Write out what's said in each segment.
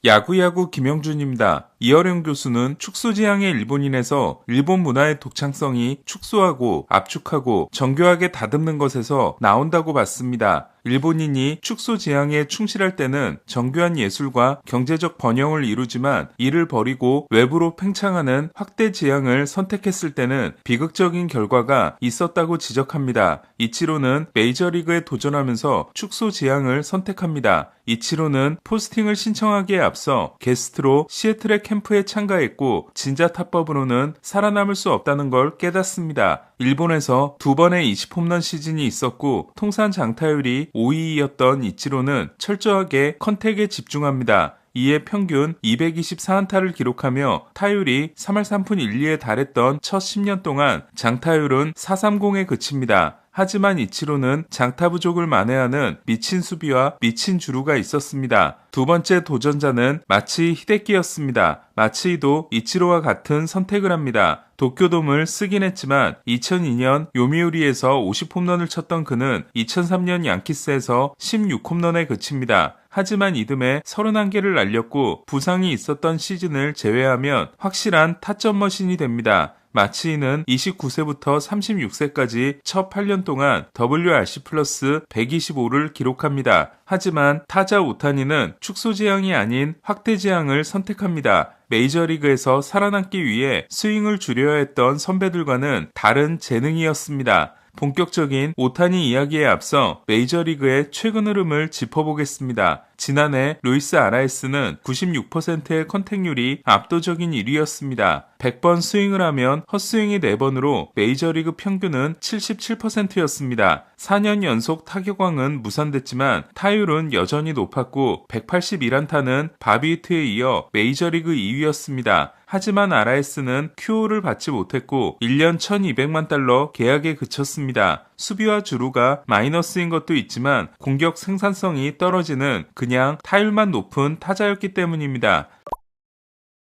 야구야구 김영준입니다. 이어령 교수는 축소지향의 일본인에서 일본 문화의 독창성이 축소하고 압축하고 정교하게 다듬는 것에서 나온다고 봤습니다. 일본인이 축소지향에 충실할 때는 정교한 예술과 경제적 번영을 이루지만 이를 버리고 외부로 팽창하는 확대지향을 선택했을 때는 비극적인 결과가 있었다고 지적합니다. 이치로는 메이저리그에 도전하면서 축소지향을 선택합니다. 이치로는 포스팅을 신청하기에 앞서 게스트로 시애틀의 캠프에 참가했고 진자타법으로는 살아남을 수 없다는 걸 깨닫습니다. 일본에서 2번의 20홈런 시즌이 있었고 통산 장타율이 5위였던 이치로는 철저하게 컨택에 집중합니다. 이에 평균 224안타를 기록하며 타율이 3할 3푼 1리에 달했던 첫 10년 동안 장타율은 4.30에 그칩니다. 하지만 이치로는 장타 부족을 만회하는 미친 수비와 미친 주루가 있었습니다. 두 번째 도전자는 마츠이 히데키였습니다. 마츠이도 이치로와 같은 선택을 합니다. 도쿄돔을 쓰긴 했지만 2002년 요미우리에서 50홈런을 쳤던 그는 2003년 양키스에서 16홈런에 그칩니다. 하지만 이듬해 31개를 날렸고 부상이 있었던 시즌을 제외하면 확실한 타점 머신이 됩니다. 마츠이는 29세부터 36세까지 첫 8년 동안 WRC 플러스 125를 기록합니다. 하지만 타자 오타니는 축소지향이 아닌 확대지향을 선택합니다. 메이저리그에서 살아남기 위해 스윙을 줄여야 했던 선배들과는 다른 재능이었습니다. 본격적인 오타니 이야기에 앞서 메이저리그의 최근 흐름을 짚어보겠습니다. 지난해 루이스 아라에스는 96%의 컨택률이 압도적인 1위였습니다. 100번 스윙을 하면 헛스윙이 4번으로 메이저리그 평균은 77%였습니다. 4년 연속 타격왕은 무산됐지만 타율은 여전히 높았고 181안타는 바비히트에 이어 메이저리그 2위였습니다. 하지만 아라에스는 큐오를 받지 못했고 1년 1200만 달러 계약에 그쳤습니다. 수비와 주루가 마이너스인 것도 있지만 공격 생산성이 떨어지는 그냥 타율만 높은 타자였기 때문입니다.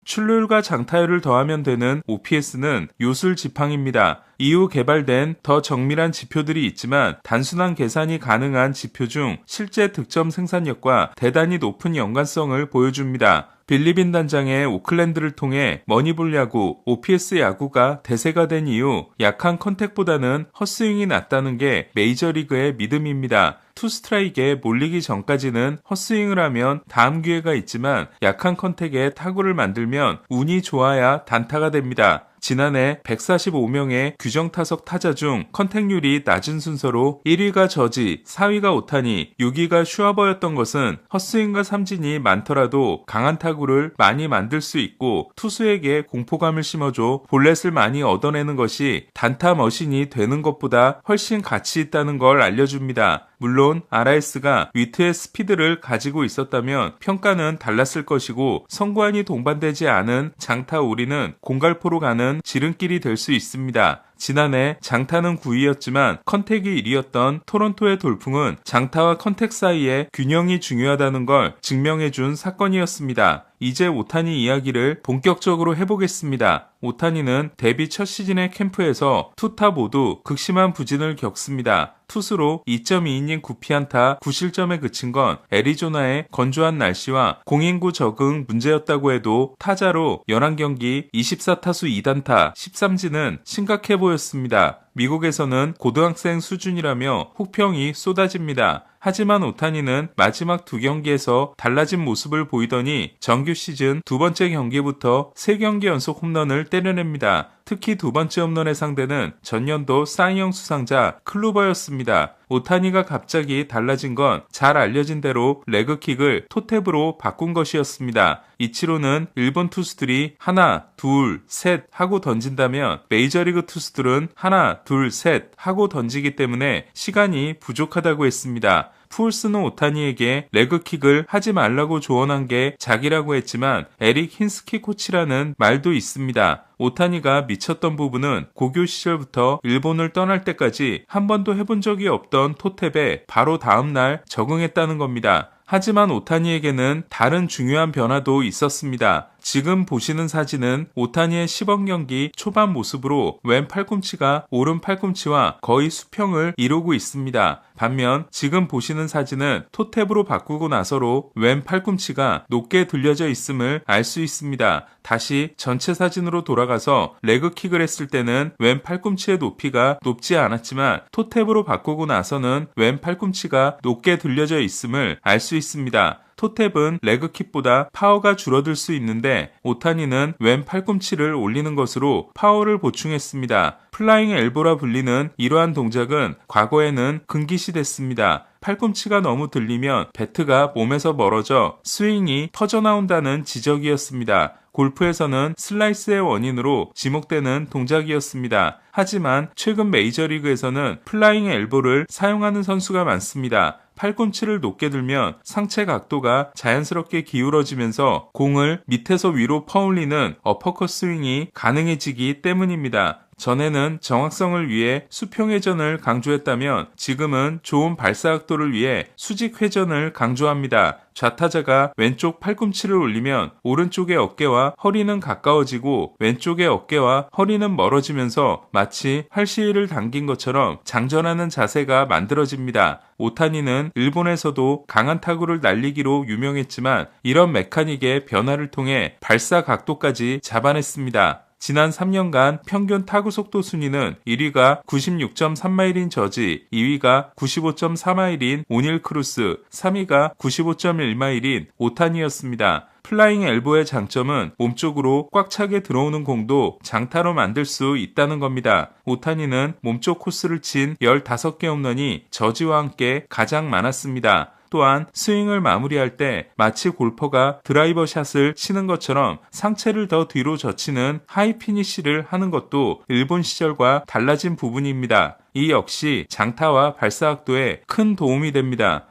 출루율과 장타율을 더하면 되는 OPS는 요술지팡입니다. 이후 개발된 더 정밀한 지표들이 있지만 단순한 계산이 가능한 지표 중 실제 득점 생산력과 대단히 높은 연관성을 보여줍니다. 빌리빈 단장의 오클랜드를 통해 머니볼 야구, OPS 야구가 대세가 된 이후 약한 컨택보다는 헛스윙이 낫다는 게 메이저리그의 믿음입니다. 투 스트라이크에 몰리기 전까지는 헛스윙을 하면 다음 기회가 있지만 약한 컨택에 타구를 만들면 운이 좋아야 단타가 됩니다. 지난해 145명의 규정타석 타자 중 컨택률이 낮은 순서로 1위가 저지, 4위가 오타니, 6위가 슈아버였던 것은 헛스윙과 삼진이 많더라도 강한 타구를 많이 만들 수 있고 투수에게 공포감을 심어줘 볼넷을 많이 얻어내는 것이 단타 머신이 되는 것보다 훨씬 가치 있다는 걸 알려줍니다. 물론 아라에스가 위트의 스피드를 가지고 있었다면 평가는 달랐을 것이고 성구안이 동반되지 않은 장타 오리는 공갈포로 가는 지름길이 될 수 있습니다. 지난해 장타는 9위였지만 컨택이 1위였던 토론토의 돌풍은 장타와 컨택 사이의 균형이 중요하다는 걸 증명해준 사건이었습니다. 이제 오타니 이야기를 본격적으로 해보겠습니다. 오타니는 데뷔 첫 시즌의 캠프에서 투타 모두 극심한 부진을 겪습니다. 투수로 2.2이닝 9피안타 9실점에 그친 건 애리조나의 건조한 날씨와 공인구 적응 문제였다고 해도 타자로 11경기 24타수 2단타 13진은 심각해 보였습니다. 미국에서는 고등학생 수준이라며 혹평이 쏟아집니다. 하지만 오타니는 마지막 2경기에서 달라진 모습을 보이더니 정규 시즌 두 번째 경기부터 3경기 연속 홈런을 때려냅니다. 특히 두 번째 홈런의 상대는 전년도 사이영 수상자 클루버였습니다. 오타니가 갑자기 달라진 건 잘 알려진 대로 레그킥을 토탭으로 바꾼 것이었습니다. 이치로는 일본 투수들이 하나, 둘, 셋 하고 던진다면 메이저리그 투수들은 하나, 둘, 셋 하고 던지기 때문에 시간이 부족하다고 했습니다. 푸울스는 오타니에게 레그킥을 하지 말라고 조언한 게 자기라고 했지만 에릭 힌스키 코치라는 말도 있습니다. 오타니가 미쳤던 부분은 고교 시절부터 일본을 떠날 때까지 한 번도 해본 적이 없던 토탭에 바로 다음날 적응했다는 겁니다. 하지만 오타니에게는 다른 중요한 변화도 있었습니다. 지금 보시는 사진은 오타니의 시범 경기 초반 모습으로 왼 팔꿈치가 오른 팔꿈치와 거의 수평을 이루고 있습니다. 반면 지금 보시는 사진은 토탭으로 바꾸고 나서로 왼 팔꿈치가 높게 들려져 있음을 알 수 있습니다. 다시 전체 사진으로 돌아가서 레그킥을 했을 때는 왼 팔꿈치의 높이가 높지 않았지만 토탭으로 바꾸고 나서는 왼 팔꿈치가 높게 들려져 있음을 알 수 있습니다. 토탭은 레그킥보다 파워가 줄어들 수 있는데 오타니는 왼 팔꿈치를 올리는 것으로 파워를 보충했습니다. 플라잉 엘보라 불리는 이러한 동작은 과거에는 금기시됐습니다. 팔꿈치가 너무 들리면 배트가 몸에서 멀어져 스윙이 터져나온다는 지적이었습니다. 골프에서는 슬라이스의 원인으로 지목되는 동작이었습니다. 하지만 최근 메이저리그에서는 플라잉 엘보를 사용하는 선수가 많습니다. 팔꿈치를 높게 들면 상체 각도가 자연스럽게 기울어지면서 공을 밑에서 위로 퍼올리는 어퍼컷 스윙이 가능해지기 때문입니다. 전에는 정확성을 위해 수평 회전을 강조했다면 지금은 좋은 발사 각도를 위해 수직 회전을 강조합니다. 좌타자가 왼쪽 팔꿈치를 올리면 오른쪽의 어깨와 허리는 가까워지고 왼쪽의 어깨와 허리는 멀어지면서 마치 활시위를 당긴 것처럼 장전하는 자세가 만들어집니다. 오타니는 일본에서도 강한 타구를 날리기로 유명했지만 이런 메카닉의 변화를 통해 발사 각도까지 잡아냈습니다. 지난 3년간 평균 타구 속도 순위는 1위가 96.3마일인 저지, 2위가 95.4마일인 오닐 크루스, 3위가 95.1마일인 오타니였습니다. 플라잉 엘보의 장점은 몸쪽으로 꽉 차게 들어오는 공도 장타로 만들 수 있다는 겁니다. 오타니는 몸쪽 코스를 친 15개 홈런이 저지와 함께 가장 많았습니다. 또한 스윙을 마무리할 때 마치 골퍼가 드라이버 샷을 치는 것처럼 상체를 더 뒤로 젖히는 하이 피니쉬를 하는 것도 일본 시절과 달라진 부분입니다. 이 역시 장타와 발사 각도에 큰 도움이 됩니다.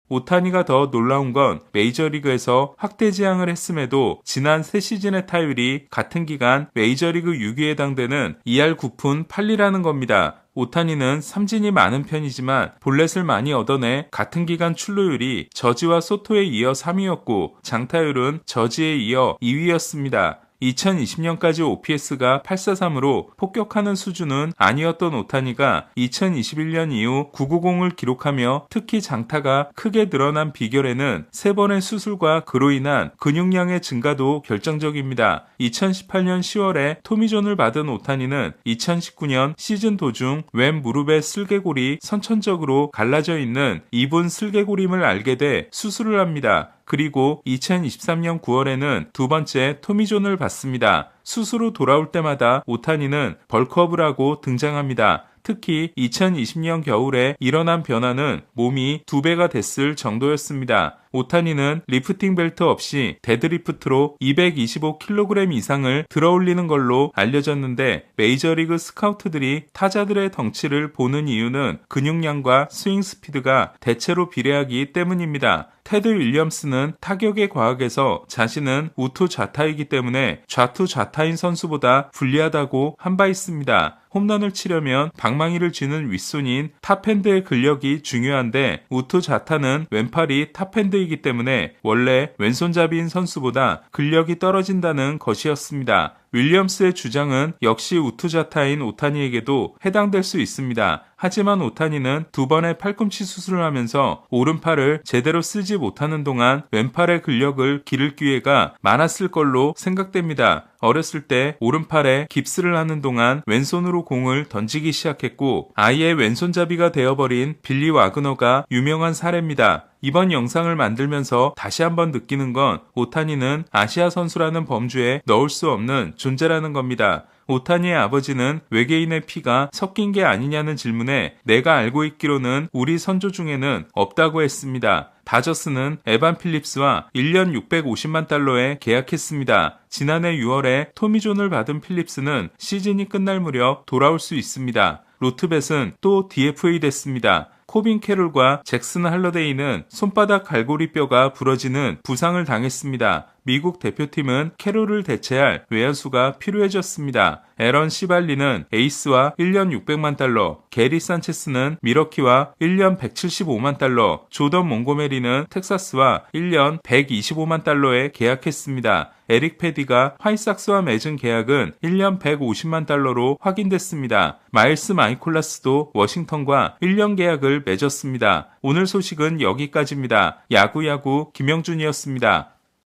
오타니가 더 놀라운 건 메이저리그에서 확대 지향을 했음에도 지난 3시즌의 타율이 같은 기간 메이저리그 6위에 해당되는 2할 9푼 8리라는 겁니다. 오타니는 삼진이 많은 편이지만 볼넷을 많이 얻어내 같은 기간 출루율이 저지와 소토에 이어 3위였고 장타율은 저지에 이어 2위였습니다. 2020년까지 OPS가 843으로 폭격하는 수준은 아니었던 오타니가 2021년 이후 990을 기록하며 특히 장타가 크게 늘어난 비결에는 3번의 수술과 그로 인한 근육량의 증가도 결정적입니다. 2018년 10월에 토미존을 받은 오타니는 2019년 시즌 도중 왼 무릎의 슬개골이 선천적으로 갈라져 있는 이분 슬개골임을 알게 돼 수술을 합니다. 그리고 2023년 9월에는 두 번째 토미존을 받습니다. 수술 후 돌아올 때마다 오타니는 벌크업을 하고 등장합니다. 특히 2020년 겨울에 일어난 변화는 몸이 2배가 됐을 정도였습니다. 오타니는 리프팅 벨트 없이 데드리프트로 225kg 이상을 들어올리는 걸로 알려졌는데 메이저리그 스카우트들이 타자들의 덩치를 보는 이유는 근육량과 스윙 스피드가 대체로 비례하기 때문입니다. 테드 윌리엄스는 타격의 과학에서 자신은 우투 좌타이기 때문에 좌투 좌타인 선수보다 불리하다고 한 바 있습니다. 홈런을 치려면 방망이를 쥐는 윗손인 탑핸드의 근력이 중요한데 우투 좌타는 왼팔이 탑핸드이기 때문에 원래 왼손잡이인 선수보다 근력이 떨어진다는 것이었습니다. 윌리엄스의 주장은 역시 우투 좌타인 오타니에게도 해당될 수 있습니다. 하지만 오타니는 2번의 팔꿈치 수술을 하면서 오른팔을 제대로 쓰지 못하는 동안 왼팔의 근력을 기를 기회가 많았을 걸로 생각됩니다. 어렸을 때 오른팔에 깁스를 하는 동안 왼손으로 공을 던지기 시작했고 아예 왼손잡이가 되어버린 빌리 와그너가 유명한 사례입니다. 이번 영상을 만들면서 다시 한번 느끼는 건 오타니는 아시아 선수라는 범주에 넣을 수 없는 존재라는 겁니다. 오타니의 아버지는 외계인의 피가 섞인 게 아니냐는 질문에 내가 알고 있기로는 우리 선조 중에는 없다고 했습니다. 다저스는 에반 필립스와 1년 650만 달러에 계약했습니다. 지난해 6월에 토미존을 받은 필립스는 시즌이 끝날 무렵 돌아올 수 있습니다. 로트벳은 또 DFA 됐습니다. 코빈 캐롤과 잭슨 할러데이는 손바닥 갈고리뼈가 부러지는 부상을 당했습니다. 미국 대표팀은 캐롤을 대체할 외야수가 필요해졌습니다. 에런 시발리는 에이스와 1년 600만 달러, 게리 산체스는 미러키와 1년 175만 달러, 조던 몽고메리는 텍사스와 1년 125만 달러에 계약했습니다. 에릭 패디가 화이삭스와 맺은 계약은 1년 150만 달러로 확인됐습니다. 마일스 마이콜라스도 워싱턴과 1년 계약을 맺었습니다. 오늘 소식은 여기까지입니다. 야구야구 김영준이었습니다.